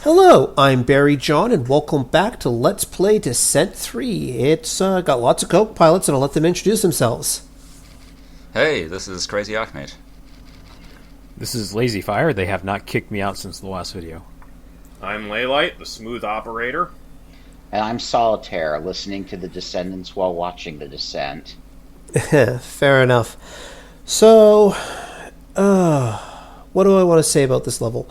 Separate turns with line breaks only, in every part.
Hello, I'm Barry John, and welcome back to Let's Play Descent 3. It's got lots of co-pilots, and I'll let them introduce themselves.
Hey, this is Crazy Archmate.
This is Lazy Fire. They have not kicked me out since the last video.
I'm Laylight, the smooth operator.
And I'm Solitaire, listening to the Descendants while watching the Descent.
Fair enough. So, what do I want to say about this level?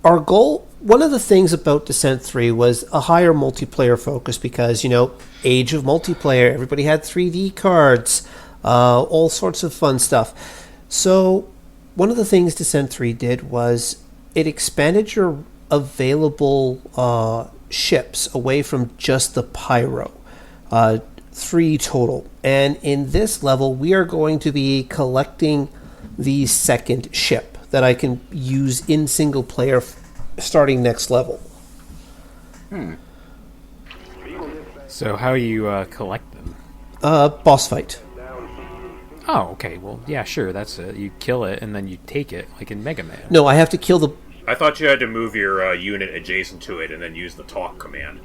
Our goal, one of the things about Descent 3 was a higher multiplayer focus because, age of multiplayer, everybody had 3D cards, all sorts of fun stuff. So, one of the things Descent 3 did was it expanded your available ships away from just the Pyro. 3 total. And in this level, we are going to be collecting the second ship that I can use in single player starting next level.
So how you collect them?
Boss fight.
Oh, okay. Well, yeah, sure. That's it. You kill it and then you take it, like in Mega Man.
No, I have to kill the...
I thought you had to move your unit adjacent to it and then use the talk command.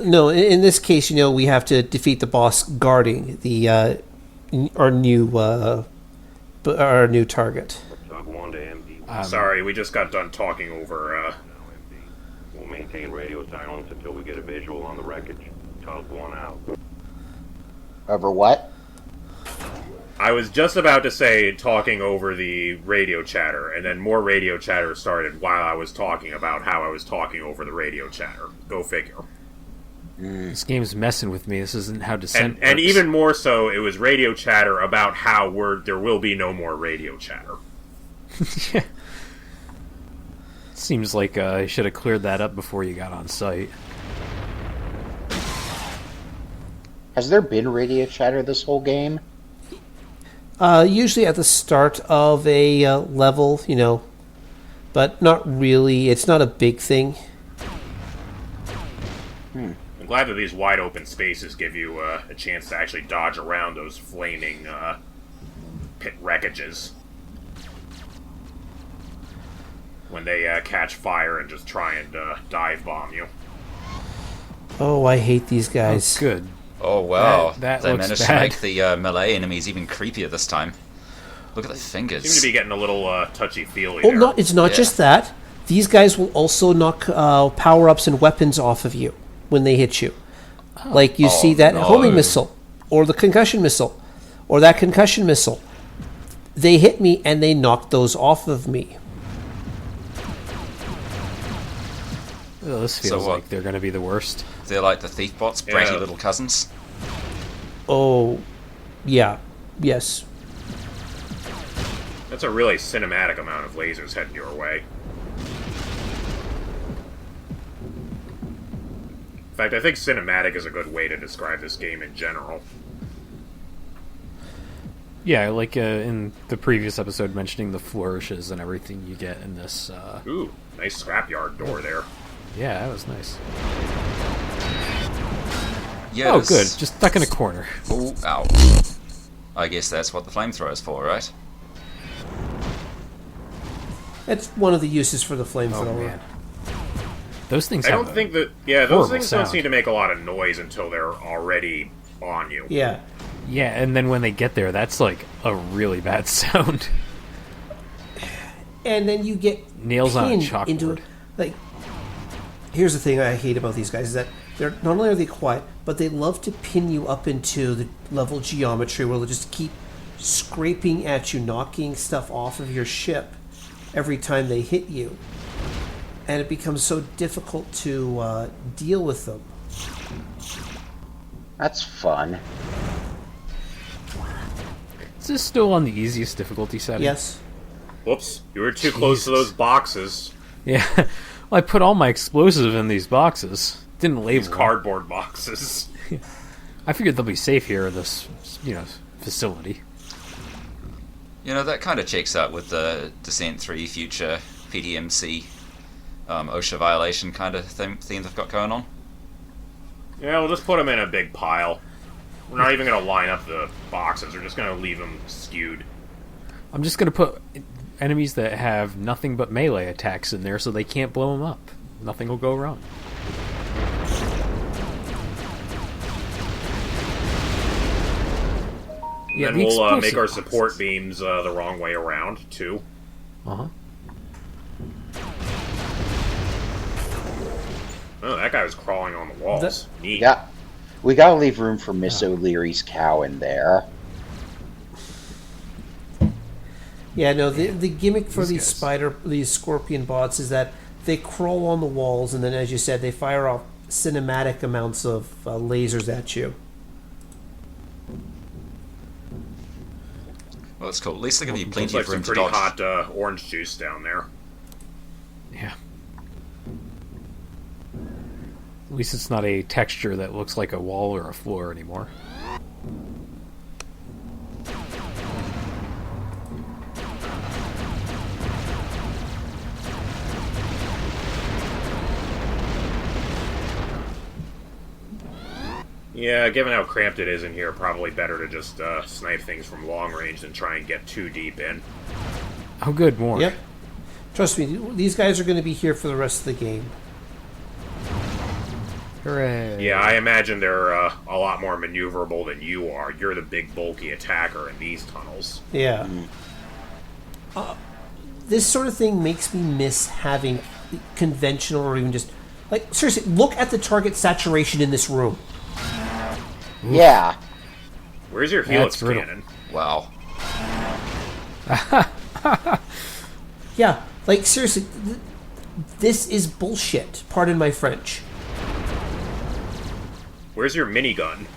No, in this case, we have to defeat the boss guarding the our new target.
Sorry, we just got done talking over.
We'll maintain radio silence until we get a visual on the wreckage. Talk one out.
Over what?
I was just about to say talking over the radio chatter, and then more radio chatter started while I was talking about how I was talking over the radio chatter. Go figure.
This game's messing with me. This isn't how Descent works.
And even more so, it was radio chatter about how there will be no more radio chatter.
Yeah. Seems like I should have cleared that up before you got on site.
Has there been radio chatter this whole game?
Usually at the start of a level, but not really. It's not a big thing.
I'm glad that these wide open spaces give you a chance to actually dodge around those flaming pit wreckages when they catch fire and just try and dive bomb you.
Oh, I hate these guys.
Oh, good.
Oh wow,
That
they
looks
managed
bad.
to make the melee enemies even creepier this time. Look at the fingers.
Seem to be getting a little touchy-feely
Oh,
there.
no, it's not
Yeah.
just that. These guys will also knock power-ups and weapons off of you when they hit you. Like you see that
no.
homing missile, or the concussion missile, or that concussion missile. They hit me and they knocked those off of me.
Oh, this feels
So what?
like they're going to be the worst.
They're like the thief bots, bratty
Yeah.
little cousins.
Oh, yeah, yes.
That's a really cinematic amount of lasers heading your way. In fact, I think cinematic is a good way to describe this game in general.
Yeah, like in the previous episode mentioning the flourishes and everything you get in this.
Ooh, nice scrapyard door there.
Yeah, that was nice.
Yes.
Oh, good. Just stuck in a corner.
Oh, ow. I guess that's what the flamethrower's for, right?
That's one of the uses for the flamethrower.
Oh, man. Those things
I
have
don't think that... Yeah, those
horrible
things don't
sound.
seem to make a lot of noise until they're already on you.
Yeah.
Yeah, and then when they get there, that's like a really bad sound.
And then you get
Nails on a
pinned
chalkboard.
into, like, here's the thing I hate about these guys is that they're not only are they quiet, but they love to pin you up into the level geometry where they'll just keep scraping at you, knocking stuff off of your ship every time they hit you. And it becomes so difficult to deal with them.
That's fun.
Is this still on the easiest difficulty setting?
Yes.
Whoops, you were too close to those boxes.
Yeah. Well, I put all my explosives in these boxes. Didn't label
These
them.
cardboard boxes.
I figured they'll be safe here in this, facility.
That kind of checks out with the Descent 3 future PDMC OSHA violation kind of theme they've got going on.
Yeah, we'll just put them in a big pile. We're not even going to line up the boxes. We're just going to leave them skewed.
I'm just going to put enemies that have nothing but melee attacks in there, so they can't blow them up. Nothing will go wrong. Yeah,
Then we'll make our support beams the wrong way around, too.
Uh-huh.
Oh, that guy was crawling on the walls. Neat.
Yeah. We gotta leave room for Miss O'Leary's cow in there.
Yeah, no, the gimmick for these scorpion bots is that they crawl on the walls, and then, as you said, they fire off cinematic amounts of lasers at you.
Well, that's cool. At least they give you
Looks
plenty
like
of room
some
to
pretty
dodge.
hot orange juice down there.
Yeah. At least it's not a texture that looks like a wall or a floor anymore.
Yeah, given how cramped it is in here, probably better to just snipe things from long range than try and get too deep in.
Oh, good, more.
Yep. Trust me, these guys are going to be here for the rest of the game.
Hooray.
Yeah, I imagine they're a lot more maneuverable than you are. You're the big, bulky attacker in these tunnels.
Yeah. This sort of thing makes me miss having conventional or even just... Like, seriously, look at the target saturation in this room.
Yeah.
Where's your helix
brutal.
cannon?
Wow.
Yeah, like, seriously, this is bullshit. Pardon my French.
Where's your minigun?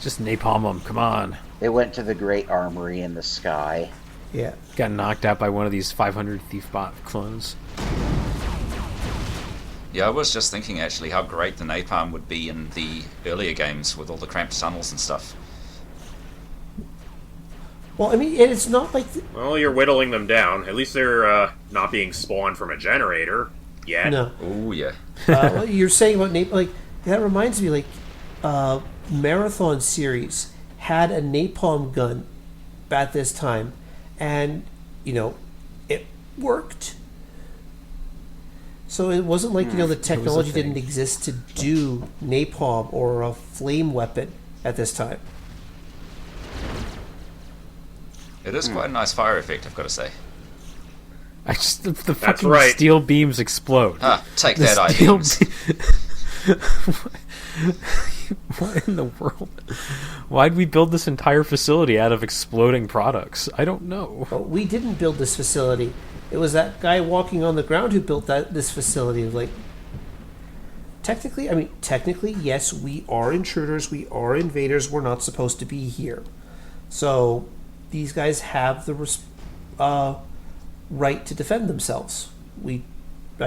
Just napalm them, come on.
They went to the great armory in the sky.
Yeah.
Got knocked out by one of these 500 thief bot clones.
Yeah, I was just thinking actually how great the napalm would be in the earlier games with all the cramped tunnels and stuff.
Well, I mean, and it's not like...
Well, you're whittling them down. At least they're not being spawned from a generator yet.
No.
Oh yeah.
You're saying about like, that reminds me, like, Marathon series had a napalm gun at this time, and, you know, it worked. So it wasn't like, you know, the technology didn't exist to do napalm or a flame weapon at this time.
It is quite a nice fire effect, I've got to say.
I just the fucking
right.
steel beams explode.
Ah, take
The
that,
steel
IBMs.
What in the world? Why'd we build this entire facility out of exploding products? I don't know.
But we didn't build this facility. It was that guy walking on the ground who built this facility. Like, technically, yes, we are intruders, we are invaders, we're not supposed to be here. So, these guys have the right to defend themselves. I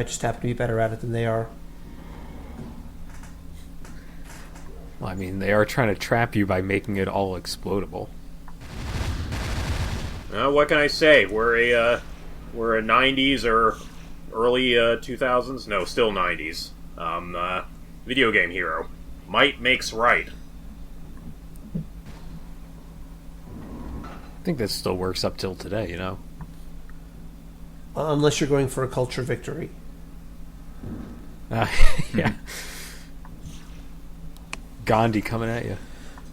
just happen to be better at it than they are.
Well, I mean, they are trying to trap you by making it all explodable.
What can I say? We're a 90s or early 2000s? No, still 90s. Video game hero. Might makes right.
I think that still works up till today, you know?
Unless you're going for a culture victory.
Yeah. Gandhi coming at you.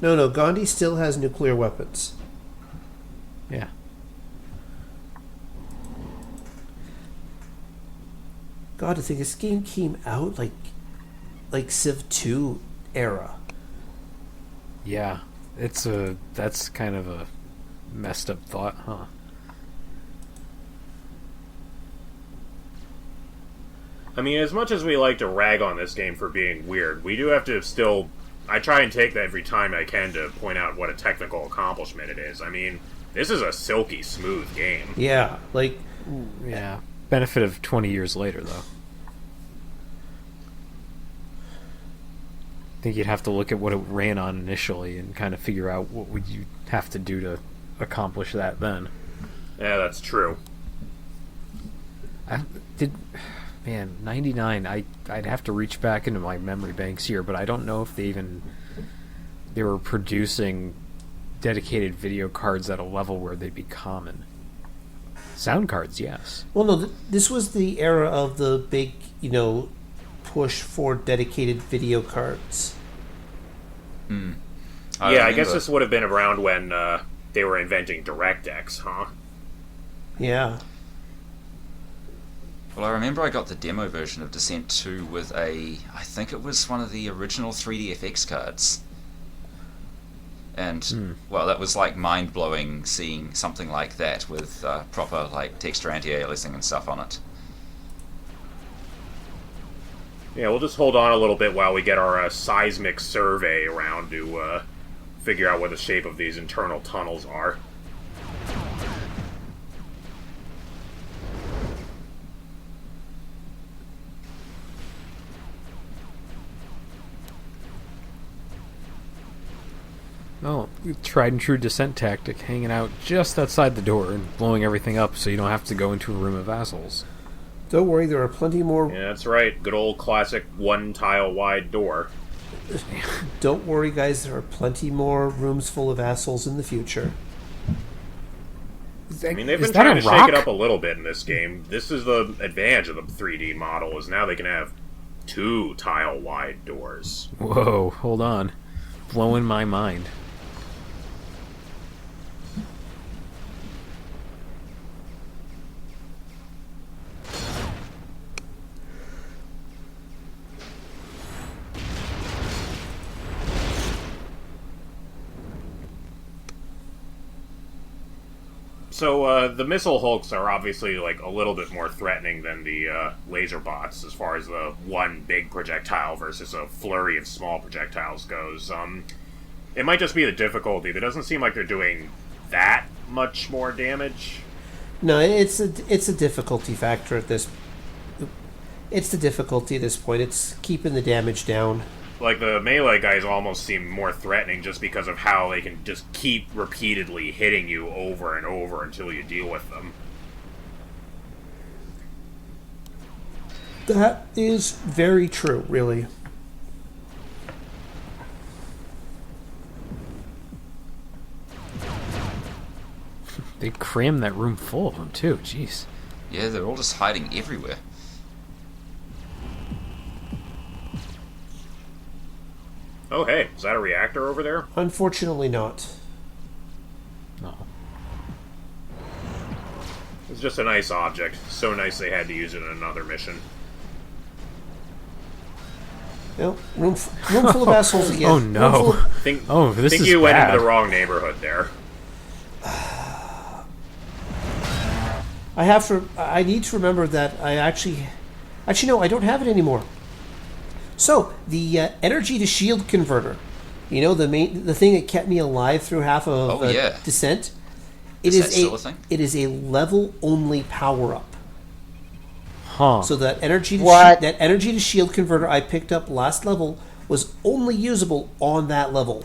No, Gandhi still has nuclear weapons.
Yeah.
God, I think this game came out like Civ 2 era.
Yeah. That's kind of a messed up thought, huh?
I mean, as much as we like to rag on this game for being weird, we do have to still... I try and take that every time I can to point out what a technical accomplishment it is. I mean, this is a silky smooth game.
Yeah, like...
Yeah. Benefit of 20 years later, though. I think you'd have to look at what it ran on initially and kind of figure out what would you have to do to accomplish that then.
Yeah, that's true.
Man, 99, I'd have to reach back into my memory banks here, but I don't know if they were producing dedicated video cards at a level where they'd be common. Sound cards, yes.
Well, no, this was the era of the big, push for dedicated video cards.
I guess this would have been around when they were inventing DirectX, huh?
Yeah.
Well, I remember I got the demo version of Descent 2 with I think it was one of the original 3D FX cards. And, well, that was like mind-blowing seeing something like that with proper like texture anti-aliasing and stuff on it.
Yeah, we'll just hold on a little bit while we get our seismic survey around to figure out what the shape of these internal tunnels are.
Oh, tried and true descent tactic, hanging out just outside the door and blowing everything up so you don't have to go into a room of assholes.
Don't worry, there are plenty more.
Yeah, that's right. Good old classic one-tile-wide door.
Don't worry, guys, there are plenty more rooms full of assholes in the future.
I mean, they've been trying to shake it up a little bit in this game. This is the advantage of the 3D model, is now they can have 2 tile-wide doors.
Whoa, hold on. Blowing my mind.
So, the missile hulks are obviously, like, a little bit more threatening than the laser bots, as far as the one big projectile versus a flurry of small projectiles goes. It might just be the difficulty. It doesn't seem like they're doing that much more damage.
No, it's a difficulty factor at this. It's the difficulty at this point. It's keeping the damage down.
Like, the melee guys almost seem more threatening just because of how they can just keep repeatedly hitting you over and over until you deal with them.
That is very true, really.
They crammed that room full of them, too. Jeez.
Yeah, they're all just hiding everywhere.
Oh, hey, is that a reactor over there?
Unfortunately not.
No.
It's just a nice object. So nice they had to use it in another mission.
No, room full of assholes again.
Oh, no.
Think
This is
you went
bad.
into the wrong neighborhood there.
I need to remember that I actually no, I don't have it anymore. So the energy to shield converter, the thing that kept me alive through half of Descent.
Is that still a thing?
It is a level only power up.
Huh.
So that energy to shield converter I picked up last level was only usable on that level.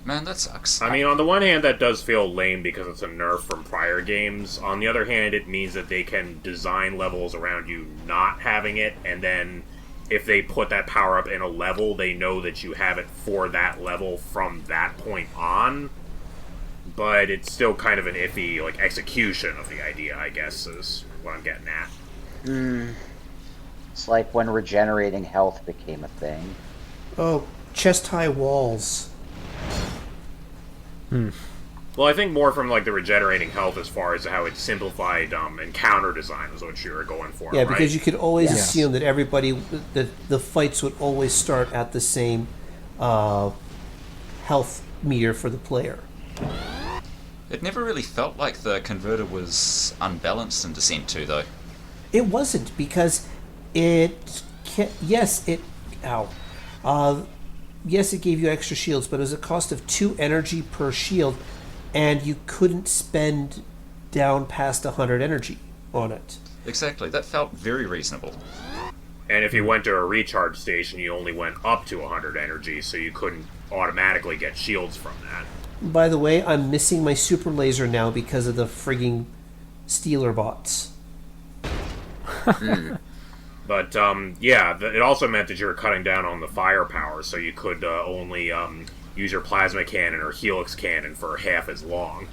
Man, that sucks.
I mean, on the one hand, that does feel lame because it's a nerf from prior games. On the other hand, it means that they can design levels around you not having it, and then if they put that power-up in a level, they know that you have it for that level from that point on. But it's still kind of an iffy, execution of the idea, I guess, is what I'm getting at.
It's like when regenerating health became a thing.
Oh, chest-high walls.
Well, I think more from the regenerating health as far as how it simplified encounter design was what you were going for.
Yeah,
right?
because you could always assume that the fights would always start at the same health meter for the player.
It never really felt like the converter was unbalanced in Descent 2, though.
It wasn't, because yes, it gave you extra shields, but it was a cost of 2 energy per shield, and you couldn't spend down past 100 energy on it.
Exactly, that felt very reasonable.
And if you went to a recharge station, you only went up to 100 energy, so you couldn't automatically get shields from that.
By the way, I'm missing my super laser now because of the frigging Steeler bots.
But, it also meant that you were cutting down on the firepower, so you could only use your plasma cannon or helix cannon for half as long.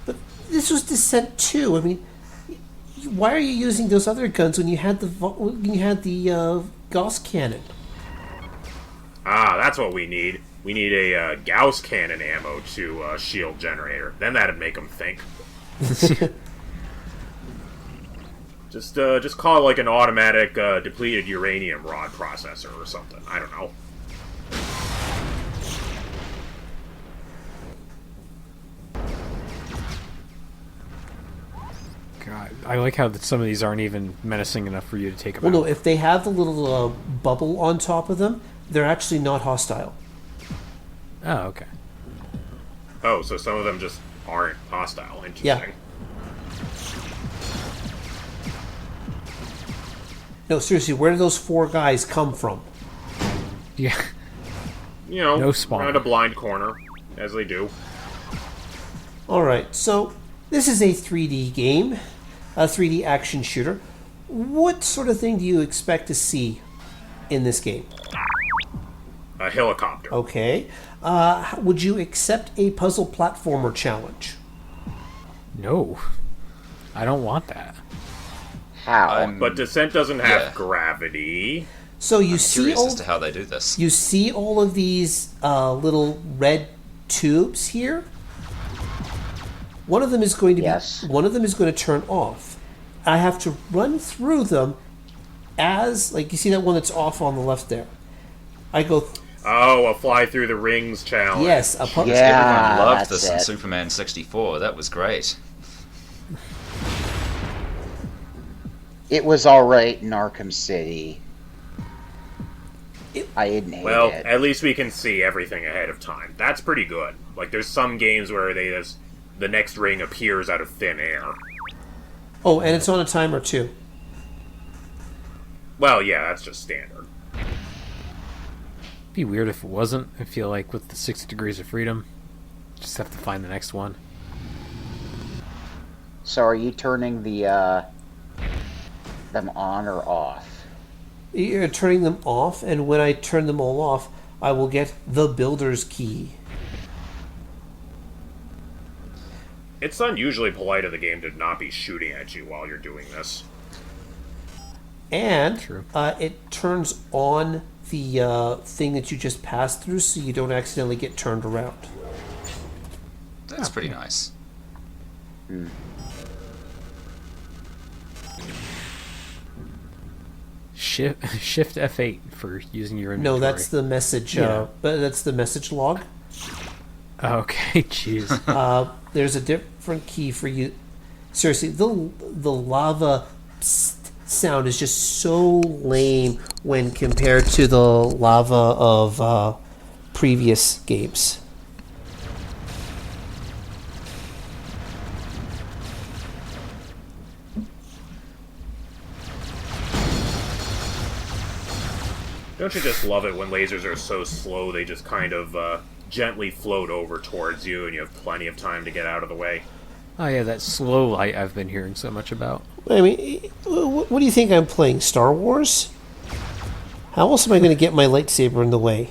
But this was Descent 2. I mean, why are you using those other guns when you had the Gauss cannon?
Ah, that's what we need. We need a Gauss cannon ammo to shield generator. Then that'd make them think. Just call it like an automatic depleted uranium rod processor or something. I don't know.
God, I like how some of these aren't even menacing enough for you to take them
Well,
out.
no, if they have the little bubble on top of them, they're actually not hostile.
Oh, okay.
Oh, so some of them just aren't hostile. Interesting.
Yeah. No, seriously, where did those 4 guys come from?
Yeah.
You know,
No spawn.
around a blind corner, as they do.
Alright, so this is a 3D game, a 3D action shooter. What sort of thing do you expect to see in this game?
A helicopter.
Okay. Would you accept a puzzle platformer challenge?
No. I don't want that.
How?
But Descent doesn't have
Yeah.
gravity.
So you see
Curious
all,
as to how they do this.
you see all of these little red tubes here. One of them is going to
Yes.
one of them is going to turn off. I have to run through them as, like, you see that one that's off on the left there. I go,
Oh, a fly through the rings challenge.
yes, a puzzle.
Yeah.
Everyone loved
that's
this in
it.
Superman 64. That was great.
It was alright in Arkham City. I didn't hate
Well,
it.
at least we can see everything ahead of time. That's pretty good. Like, there's some games where the next ring appears out of thin air.
Oh, and it's on a timer too.
Well, yeah, that's just standard.
Be weird if it wasn't. I feel like with the 6 degrees of freedom, just have to find the next one.
So are you turning the them on or off?
You're turning them off, and when I turn them all off, I will get the builder's key.
It's unusually polite of the game to not be shooting at you while you're doing this.
And
True.
it turns on the thing that you just passed through, so you don't accidentally get turned around.
That's pretty nice.
Shift F8 for using your inventory.
No, that's the message.
Yeah.
But that's the message log.
Okay, jeez.
There's a different key for you. Seriously, the lava sound is just so lame when compared to the lava of previous games.
Don't you just love it when lasers are so slow they just kind of gently float over towards you and you have plenty of time to get out of the way?
Oh yeah, that slow light I've been hearing so much about.
I mean, what do you think I'm playing? Star Wars? How else am I going to get my lightsaber in the way?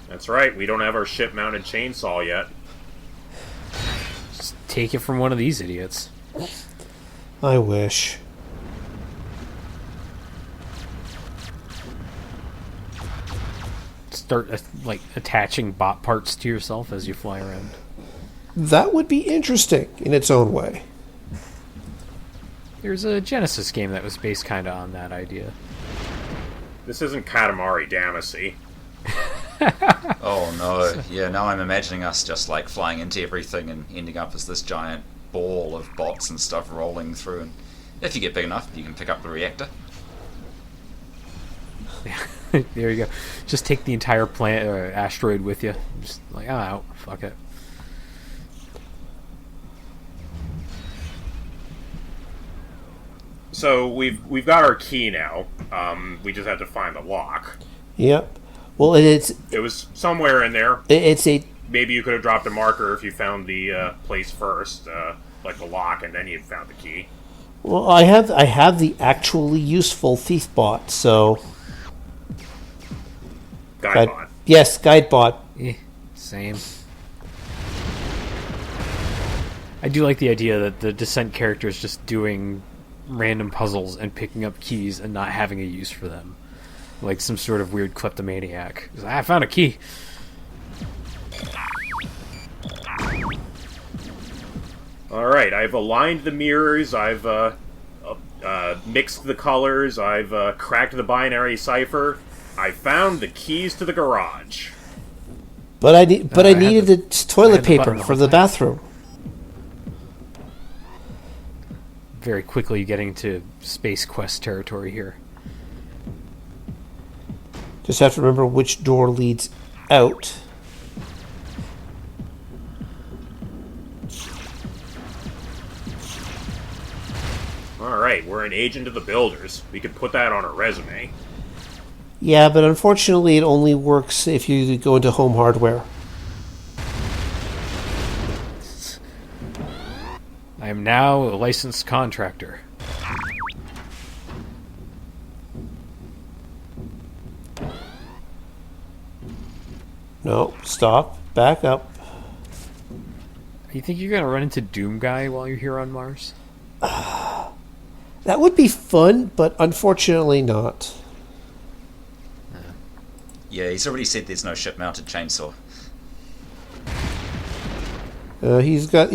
That's right, we don't have our ship-mounted chainsaw yet.
Just take it from one of these idiots.
I wish.
Start like attaching bot parts to yourself as you fly around.
That would be interesting in its own way.
There's a Genesis game that was based kind of on that idea.
This isn't Katamari Damacy.
Oh no. Yeah, now I'm imagining us just like flying into everything and ending up as this giant ball of bots and stuff rolling through. And if you get big enough, you can pick up the reactor.
There you go. Just take the entire planet asteroid with you. Just like, I'm out. Fuck it.
So we've got our key now. We just have to find the lock.
Yep. Well, it's
It was somewhere in there.
a
Maybe you could have dropped a marker if you found the place first, like the lock, and then you found the key.
well. I have the actually useful thief bot. So
Guidebot.
yes, guide bot.
Same. I do like the idea that the Descent character is just doing random puzzles and picking up keys and not having a use for them. Like some sort of weird kleptomaniac. He's like, I found a key.
Alright, I've aligned the mirrors, I've mixed the colors, I've cracked the binary cipher. I found the keys to the garage.
But I needed the toilet
the button
paper
the
for
whole
the
time.
bathroom.
Very quickly getting to Space Quest territory here.
Just have to remember which door leads out.
Alright, we're an agent of the builders. We could put that on our resume.
Yeah, but unfortunately it only works if you go into home hardware.
I am now a licensed contractor.
No, stop. Back up.
You think you're gonna run into Doom Guy while you're here on Mars?
That would be fun, but unfortunately not.
Yeah, he's already said there's no ship-mounted chainsaw.
He's got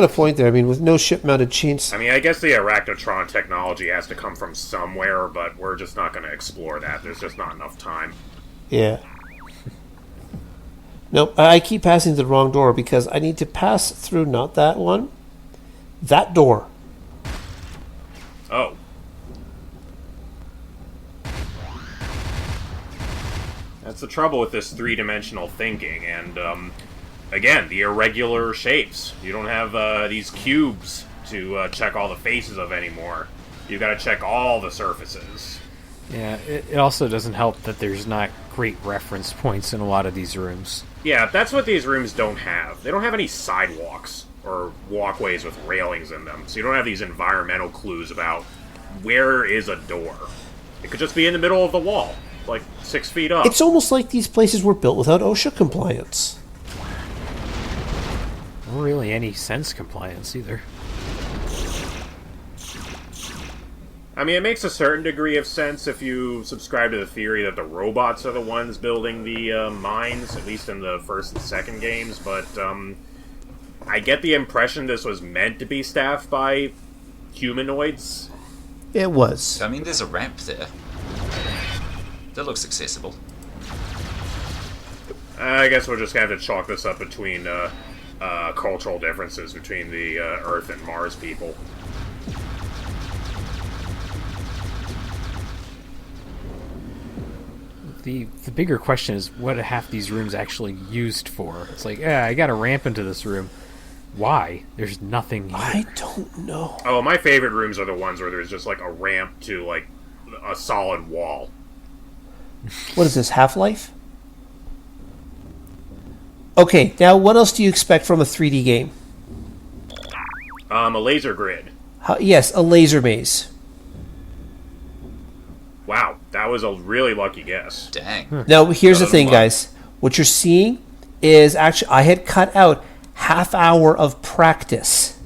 a point there. I mean, with no ship-mounted chains.
I mean, I guess the Arachnotron technology has to come from somewhere, but we're just not going to explore that. There's just not enough time.
Yeah. Nope, I keep passing the wrong door because I need to pass through not that one, that door.
Oh. That's the trouble with this three-dimensional thinking, and, again, the irregular shapes. You don't have these cubes to check all the faces of anymore. You've got to check all the surfaces.
Yeah, it also doesn't help that there's not great reference points in a lot of these rooms.
Yeah, that's what these rooms don't have. They don't have any sidewalks or walkways with railings in them, so you don't have these environmental clues about where is a door. It could just be in the middle of the wall, like 6 feet up.
It's almost like these places were built without OSHA compliance.
Not really any sense compliance either.
I mean, it makes a certain degree of sense if you subscribe to the theory that the robots are the ones building the mines, at least in the first and second games, but I get the impression this was meant to be staffed by humanoids.
It was.
I mean, there's a ramp there. That looks accessible.
I guess we're just going to have to chalk this up between cultural differences between the Earth and Mars people.
The bigger question is what are half these rooms actually used for? It's like, yeah, I got a ramp into this room. Why? There's nothing here.
I don't know.
Oh, my favorite rooms are the ones where there's just like a ramp to like a solid wall.
What is this, Half-Life? Okay, now what else do you expect from a 3D game?
A laser grid.
Yes, a laser maze.
Wow, that was a really lucky guess.
Dang.
Now, here's the
Another
thing,
one.
guys. What you're seeing is actually, I had cut out half hour of practice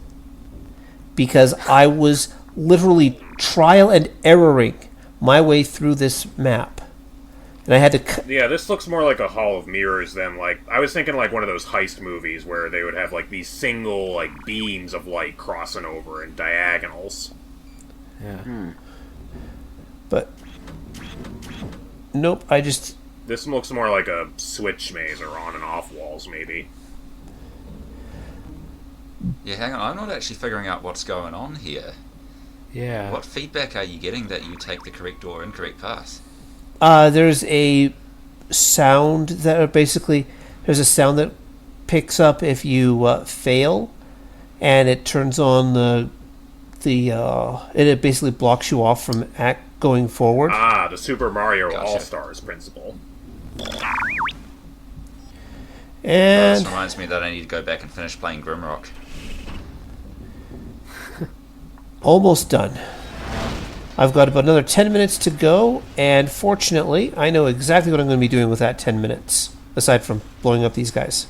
because I was literally trial and erroring my way through this map. And I had to...
Yeah, this looks more like a Hall of Mirrors than like... I was thinking like one of those heist movies where they would have like these single like beams of light crossing over in diagonals.
Yeah.
But... Nope, I just...
This looks more like a switch maze or on and off walls, maybe.
Yeah, hang on. I'm not actually figuring out what's going on here.
Yeah.
What feedback are you getting that you take the correct or incorrect path?
There's a sound that basically... There's a sound that picks up if you fail, and it turns on and it basically blocks you off from going forward.
Ah, the Super Mario
Gotcha.
All-Stars principle.
And
This reminds me that I need to go back and finish playing Grimrock.
almost done. I've got about another 10 minutes to go, and fortunately, I know exactly what I'm going to be doing with that 10 minutes, aside from blowing up these guys.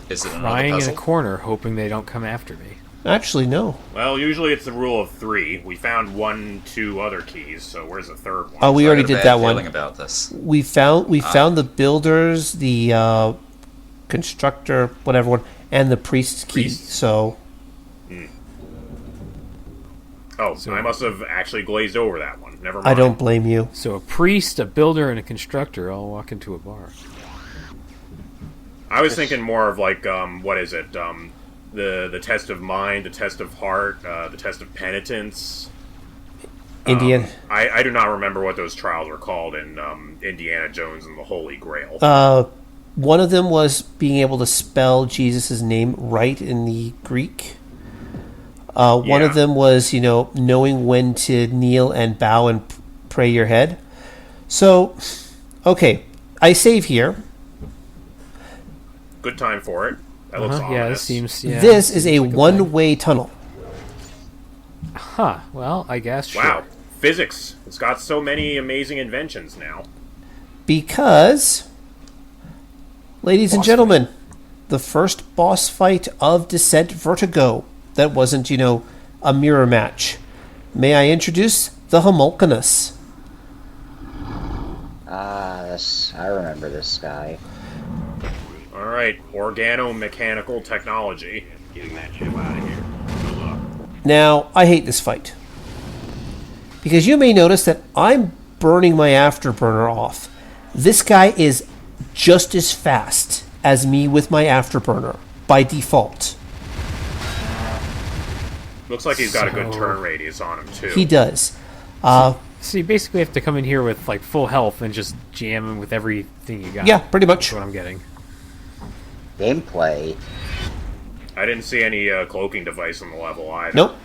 Is it another
Lying in
puzzle?
a corner, hoping they don't come after me.
Actually, no.
Well, usually it's the rule of 3. We found 1, 2 other keys, so where's the third one?
Oh, we
I
already
got a
did
bad
that
feeling
one.
about this.
We found the builders, the constructor, whatever one, and the priest's key.
Priest.
So
Oh, so I must have actually glazed over that one. Never mind.
I don't blame you.
So a priest, a builder, and a constructor all walk into a bar.
I was thinking more of like, what is it? The test of mind, the test of heart, the test of penitence.
Indian.
I do not remember what those trials were called in Indiana Jones and the Holy Grail.
One of them was being able to spell Jesus' name right in the Greek. One of them was, knowing when to kneel and bow and pray your head. So, okay, I save here.
Good time for it. That looks
Yeah,
ominous.
this seems. Yeah,
This is a
seems like
one-way tunnel.
Huh. Well, I guess.
Wow.
Sure.
Physics. It's got so many amazing inventions now.
Because, ladies and gentlemen, the first boss fight of Descent Vertigo that wasn't, a mirror match. May I introduce the Homolcanus?
I remember this guy.
All right. Organo-mechanical technology.
Getting that ship out of here. Good luck.
Now, I hate this fight. Because you may notice that I'm burning my afterburner off. This guy is just as fast as me with my afterburner, by default.
Looks like he's got a good
So-
turn radius on him, too.
He does.
So you basically have to come in here with like full health and just jam him with everything you got.
Yeah, pretty much.
That's what I'm getting.
Gameplay.
I didn't see any cloaking device on the level either.
Nope.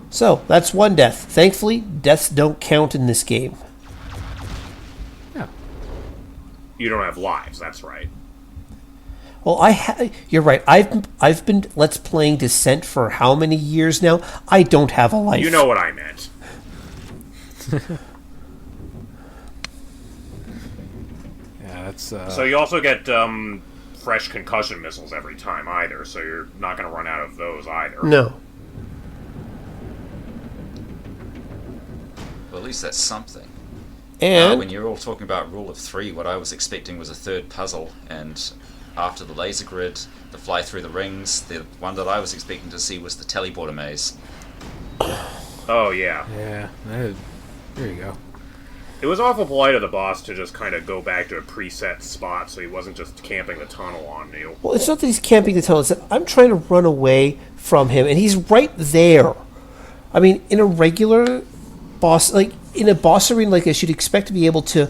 So, that's one death. Thankfully, deaths don't count in this game.
Yeah.
You don't have lives, that's right.
Well, you're right. I've been Let's Playing Descent for how many years now? I don't have a life.
You know what I meant.
Yeah, that's.
So you also get fresh concussion missiles every time either, so you're not going to run out of those either.
No.
Well, at least that's something.
And
when you're all talking about rule of 3, what I was expecting was a third puzzle, and after the laser grid, the fly through the rings, the one that I was expecting to see was the teleporter maze.
Oh, yeah.
Yeah. There you go.
It was awful polite of the boss to just kind of go back to a preset spot so he wasn't just camping the tunnel on you.
well, it's not that he's camping the tunnel. It's that I'm trying to run away from him, and he's right there. I mean, in a regular boss, like in a boss arena like this, you'd expect to be able to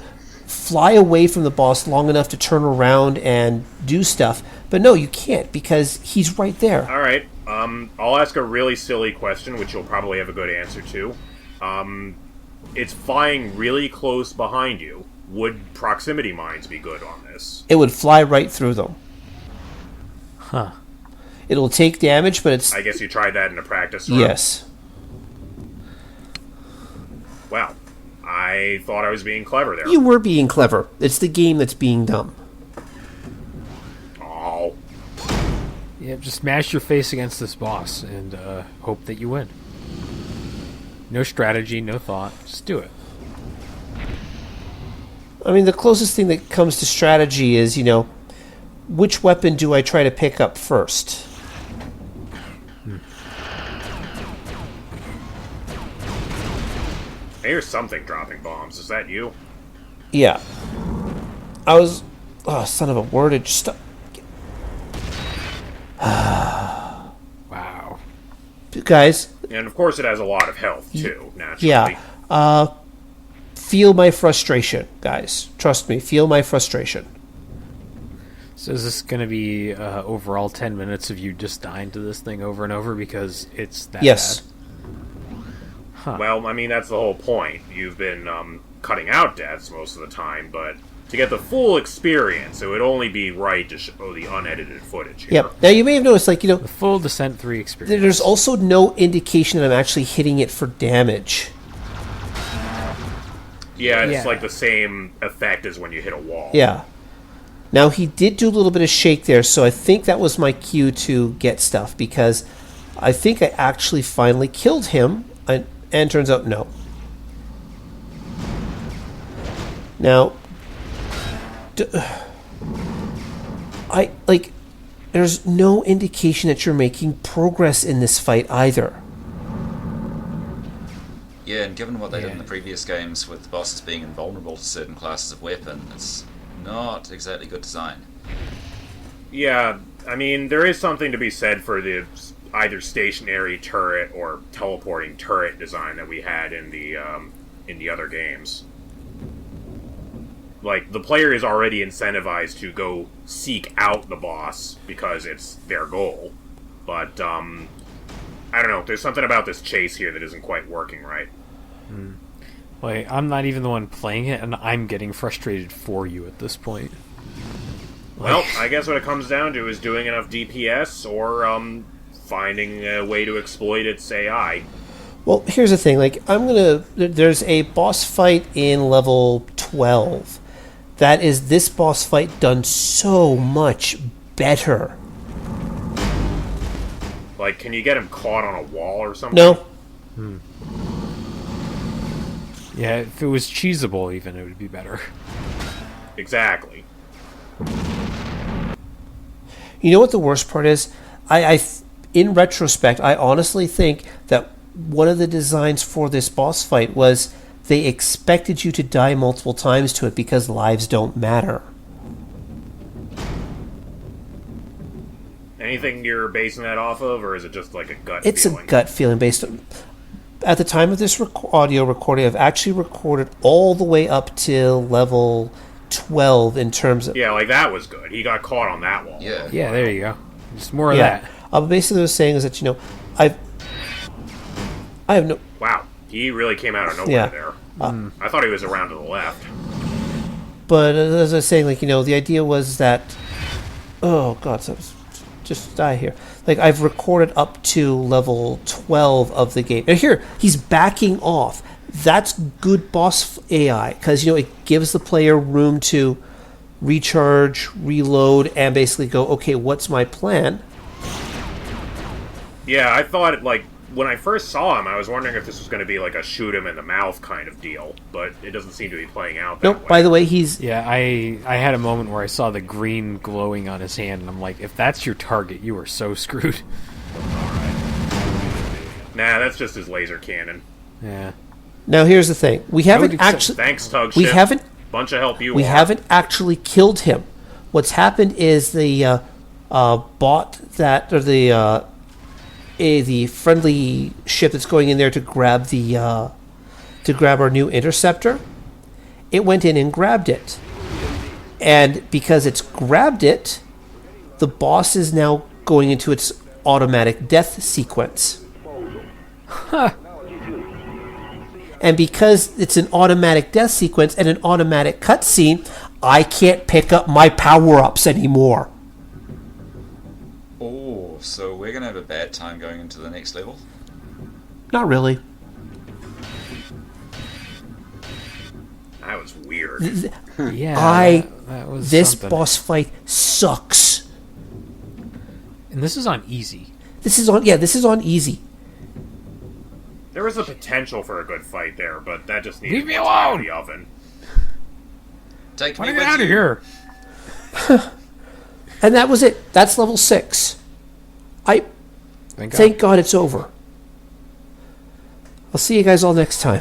fly away from the boss long enough to turn around and do stuff. But no, you can't because he's right there.
All right. I'll ask a really silly question, which you'll probably have a good answer to. It's flying really close behind you. Would proximity mines be good on this?
It would fly right through them.
Huh.
It'll take damage, but it's...
I guess you tried that in a practice run.
Yes.
Well, I thought I was being clever there.
You were being clever. It's the game that's being dumb.
Oh.
Yeah, just smash your face against this boss and hope that you win. No strategy, no thought. Just do it.
I mean, the closest thing that comes to strategy is, which weapon do I try to pick up first?
I hear something dropping bombs. Is that you?
Yeah. I was... Oh, son of a word. It just...
Wow.
Guys,
And of course it has a lot of health, too, naturally.
yeah. Feel my frustration, guys. Trust me, feel my frustration.
So is this going to be overall 10 minutes of you just dying to this thing over and over because it's that
Yes.
bad? Huh.
Well, I mean, that's the whole point. You've been cutting out deaths most of the time, but to get the full experience, it would only be right to show the unedited footage here.
Yep. Now, you may have noticed,
The full Descent 3 experience.
there's also no indication that I'm actually hitting it for damage.
Yeah, it's
Yeah.
like the same effect as when you hit a wall.
Yeah. Now, he did do a little bit of shake there, so I think that was my cue to get stuff, because I think I actually finally killed him, and turns out no. Now, there's no indication that you're making progress in this fight either.
Yeah, and given what they did in the previous games with the bosses being invulnerable to certain classes of weapon, it's not exactly good design.
Yeah, I mean, there is something to be said for the either stationary turret or teleporting turret design that we had in the other games. Like, the player is already incentivized to go seek out the boss because it's their goal. But, I don't know, there's something about this chase here that isn't quite working right.
Like, I'm not even the one playing it, and I'm getting frustrated for you at this point.
Well, I guess what it comes down to is doing enough DPS or finding a way to exploit its AI.
Well, here's the thing. Like, there's a boss fight in level 12. That is this boss fight done so much better.
Like, can you get him caught on a wall or something?
No.
Yeah, if it was cheesable even, it would be better.
Exactly.
You know what the worst part is? In retrospect, I honestly think that one of the designs for this boss fight was they expected you to die multiple times to it because lives don't matter.
Anything you're basing that off of, or is it just like a gut
It's
feeling?
a gut feeling based on... At the time of this audio recording, I've actually recorded all the way up to level 12 in terms of...
Yeah, like that was good. He got caught on that wall.
Yeah.
Yeah, there you go. Just more of that.
Basically what I was saying is that, I have no...
Wow, he really came out of nowhere there. I thought he was around to the left.
But as I was saying, the idea was that... Oh, God, so just die here. Like, I've recorded up to level 12 of the game. And here, he's backing off. That's good boss AI, because, it gives the player room to recharge, reload, and basically go, okay, what's my plan?
Yeah, I thought, when I first saw him, I was wondering if this was going to be like a shoot him in the mouth kind of deal, but it doesn't seem to be playing out that way.
By the way, he's...
Yeah, I had a moment where I saw the green glowing on his hand, and I'm like, if that's your target, you are so screwed.
Nah, that's just his laser cannon.
Yeah.
Now, here's the thing. We haven't actually...
Thanks, Tug
We
Ship.
haven't...
Bunch of help you
We
are.
haven't actually killed him. What's happened is the bot that... Or the friendly ship that's going in there to grab our new interceptor, it went in and grabbed it. And because it's grabbed it, the boss is now going into its automatic death sequence. And because it's an automatic death sequence and an automatic cutscene, I can't pick up my power-ups anymore.
Oh, so we're going to have a bad time going into the next level?
Not really.
That was weird.
Yeah, that was
This
something.
boss fight sucks.
And this is on easy.
This is on easy.
There was the potential for a good fight there, but that just needed
Leave me
more time
alone!
in the oven.
Take
Want
me
to get
with
out of
you.
here?
And that was it. That's level 6.
Thank God.
Thank God it's over. I'll see you guys all next time.